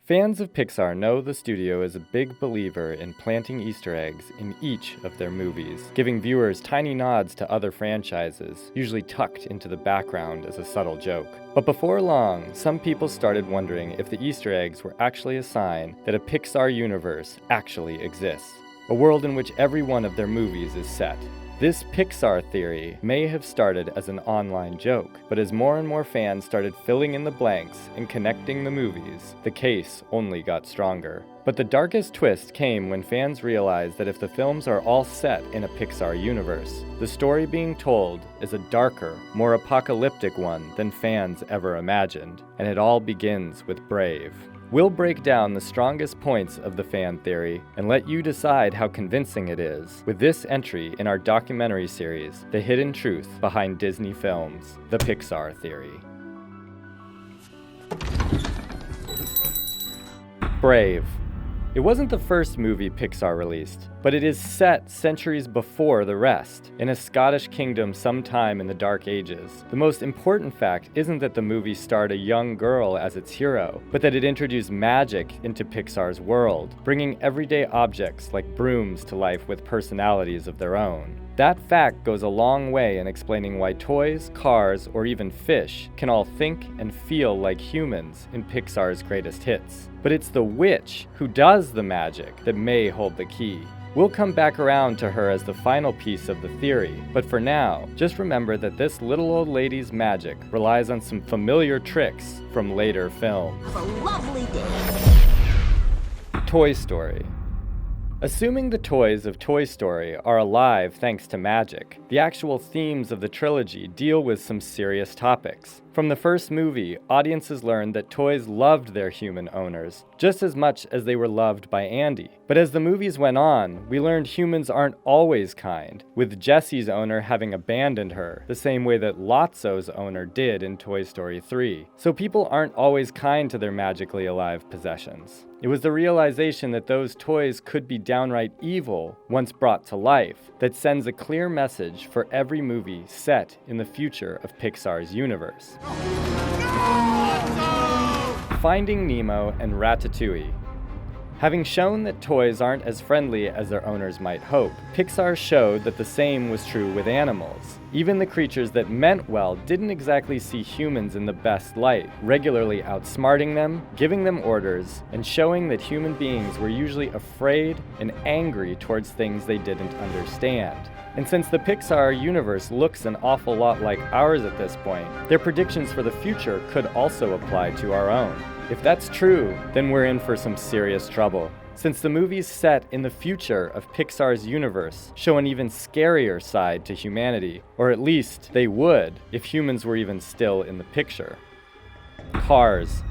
Fans of Pixar know the studio is a big believer in planting Easter eggs in each of their movies, giving viewers tiny nods to other franchises, usually tucked into the background as a subtle joke. But before long, some people started wondering if the Easter eggs were actually a sign that a Pixar universe actually exists, a world in which every one of their movies is set. This Pixar theory may have started as an online joke, but as more and more fans started filling in the blanks and connecting the movies, the case only got stronger. But the darkest twist came when fans realized that if the films are all set in a Pixar universe, the story being told is a darker, more apocalyptic one than fans ever imagined, and it all begins with Brave. We'll break down the strongest points of the fan theory and let you decide how convincing it is with this entry in our documentary series, The Hidden Truth Behind Disney Films, The Pixar Theory. Brave. It wasn't the first movie Pixar released, but it is set centuries before the rest, in a Scottish kingdom sometime in the Dark Ages. The most important fact isn't that the movie starred a young girl as its hero, but that it introduced magic into Pixar's world, bringing everyday objects like brooms to life with personalities of their own. That fact goes a long way in explaining why toys, cars, or even fish can all think and feel like humans in Pixar's greatest hits. But it's the witch who does the magic that may hold the key. We'll come back around to her as the final piece of the theory, but for now, just remember that this little old lady's magic relies on some familiar tricks from later films. Have a lovely day. Toy Story. Assuming the toys of Toy Story are alive thanks to magic, the actual themes of the trilogy deal with some serious topics. From the first movie, audiences learned that toys loved their human owners, just as much as they were loved by Andy. But as the movies went on, we learned humans aren't always kind, with Jessie's owner having abandoned her, the same way that Lotso's owner did in Toy Story 3. So people aren't always kind to their magically alive possessions. It was the realization that those toys could be downright evil once brought to life that sends a clear message for every movie set in the future of Pixar's universe. Finding Nemo and Ratatouille. Having shown that toys aren't as friendly as their owners might hope, Pixar showed that the same was true with animals. Even the creatures that meant well didn't exactly see humans in the best light, regularly outsmarting them, giving them orders, and showing that human beings were usually afraid and angry towards things they didn't understand. And since the Pixar universe looks an awful lot like ours at this point, their predictions for the future could also apply to our own. If that's true, then we're in for some serious trouble, since the movies set in the future of Pixar's universe show an even scarier side to humanity, or at least they would if humans were even still in the picture. Cars.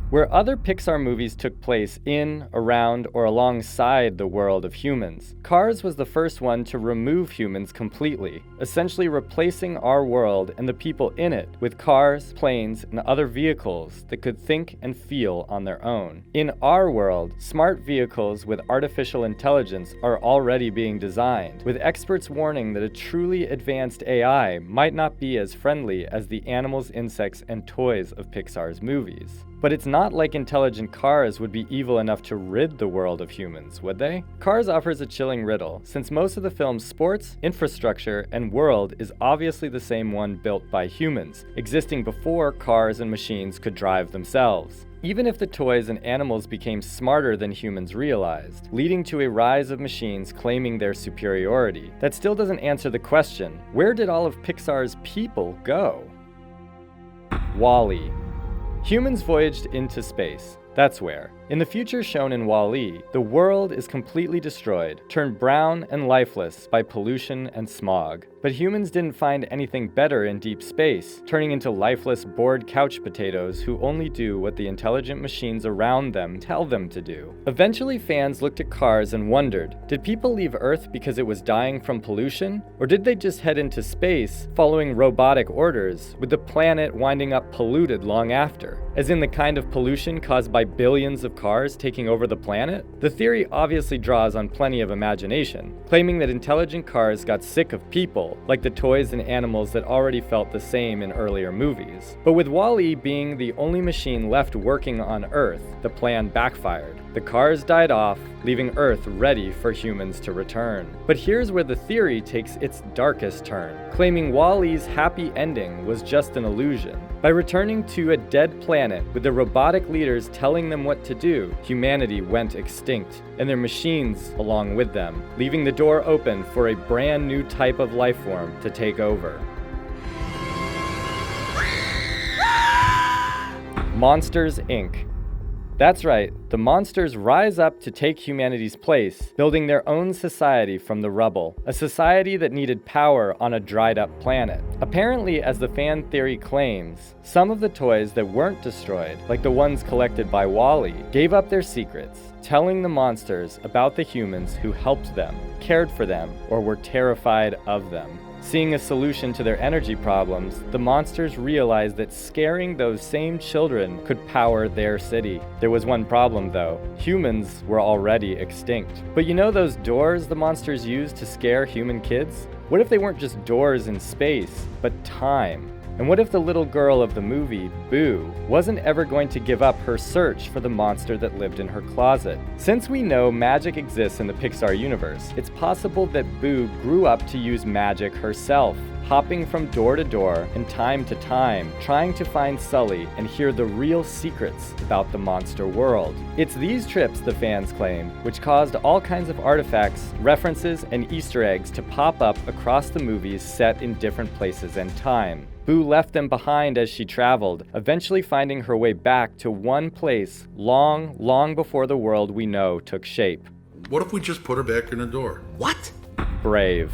Where other Pixar movies took place in, around, or alongside the world of humans, Cars was the first one to remove humans completely, essentially replacing our world and the people in it with cars, planes, and other vehicles that could think and feel on their own. In our world, smart vehicles with artificial intelligence are already being designed, with experts warning that a truly advanced AI might not be as friendly as the animals, insects, and toys of Pixar's movies. But it's not like intelligent cars would be evil enough to rid the world of humans, would they? Cars offers a chilling riddle, since most of the film's sports, infrastructure, and world is obviously the same one built by humans, existing before cars and machines could drive themselves. Even if the toys and animals became smarter than humans realized, leading to a rise of machines claiming their superiority, that still doesn't answer the question, where did all of Pixar's people go? WALL-E. Humans voyaged into space. That's where. In the future shown in WALL-E, the world is completely destroyed, turned brown and lifeless by pollution and smog. But humans didn't find anything better in deep space, turning into lifeless, bored couch potatoes who only do what the intelligent machines around them tell them to do. Eventually, fans looked at Cars and wondered, did people leave Earth because it was dying from pollution? Or did they just head into space, following robotic orders, with the planet winding up polluted long after? As in the kind of pollution caused by billions of cars taking over the planet? The theory obviously draws on plenty of imagination, claiming that intelligent cars got sick of people, like the toys and animals that already felt the same in earlier movies. But with Wall-E being the only machine left working on Earth, the plan backfired. The cars died off, leaving Earth ready for humans to return. But here's where the theory takes its darkest turn, claiming Wall-E's happy ending was just an illusion. By returning to a dead planet with the robotic leaders telling them what to do, humanity went extinct, and their machines along with them, leaving the door open for a brand new type of life form to take over. Monsters, Inc. That's right, the monsters rise up to take humanity's place, building their own society from the rubble, a society that needed power on a dried-up planet. Apparently, as the fan theory claims, some of the toys that weren't destroyed, like the ones collected by Wall-E, gave up their secrets, telling the monsters about the humans who helped them, cared for them, or were terrified of them. Seeing a solution to their energy problems, the monsters realized that scaring those same children could power their city. There was one problem though. Humans were already extinct. But you know those doors the monsters used to scare human kids? What if they weren't just doors in space, but time? And what if the little girl of the movie, Boo, wasn't ever going to give up her search for the monster that lived in her closet? Since we know magic exists in the Pixar universe, it's possible that Boo grew up to use magic herself, hopping from door to door and time to time, trying to find Sully and hear the real secrets about the monster world. It's these trips, the fans claim, which caused all kinds of artifacts, references, and Easter eggs to pop up across the movies set in different places and time. Boo left them behind as she traveled, eventually finding her way back to one place long, long before the world we know took shape. What if we just put her back in the door? What? Brave.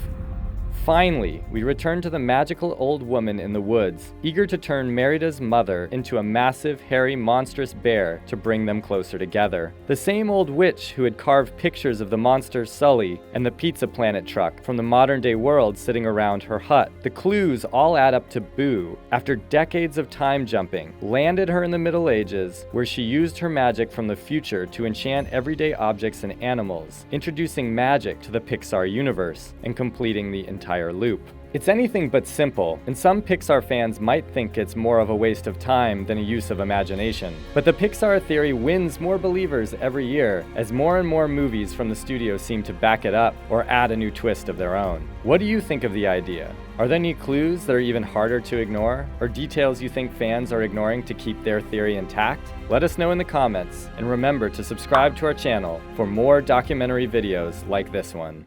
Finally, we return to the magical old woman in the woods, eager to turn Merida's mother into a massive, hairy, monstrous bear to bring them closer together. The same old witch who had carved pictures of the monster Sully and the Pizza Planet truck from the modern-day world sitting around her hut. The clues all add up to Boo, after decades of time jumping, landed her in the Middle Ages, where she used her magic from the future to enchant everyday objects and animals, introducing magic to the Pixar universe and completing the entire loop. It's anything but simple, and some Pixar fans might think it's more of a waste of time than a use of imagination. But the Pixar theory wins more believers every year, as more and more movies from the studio seem to back it up or add a new twist of their own. What do you think of the idea? Are there any clues that are even harder to ignore, or details you think fans are ignoring to keep their theory intact? Let us know in the comments, and remember to subscribe to our channel for more documentary videos like this one.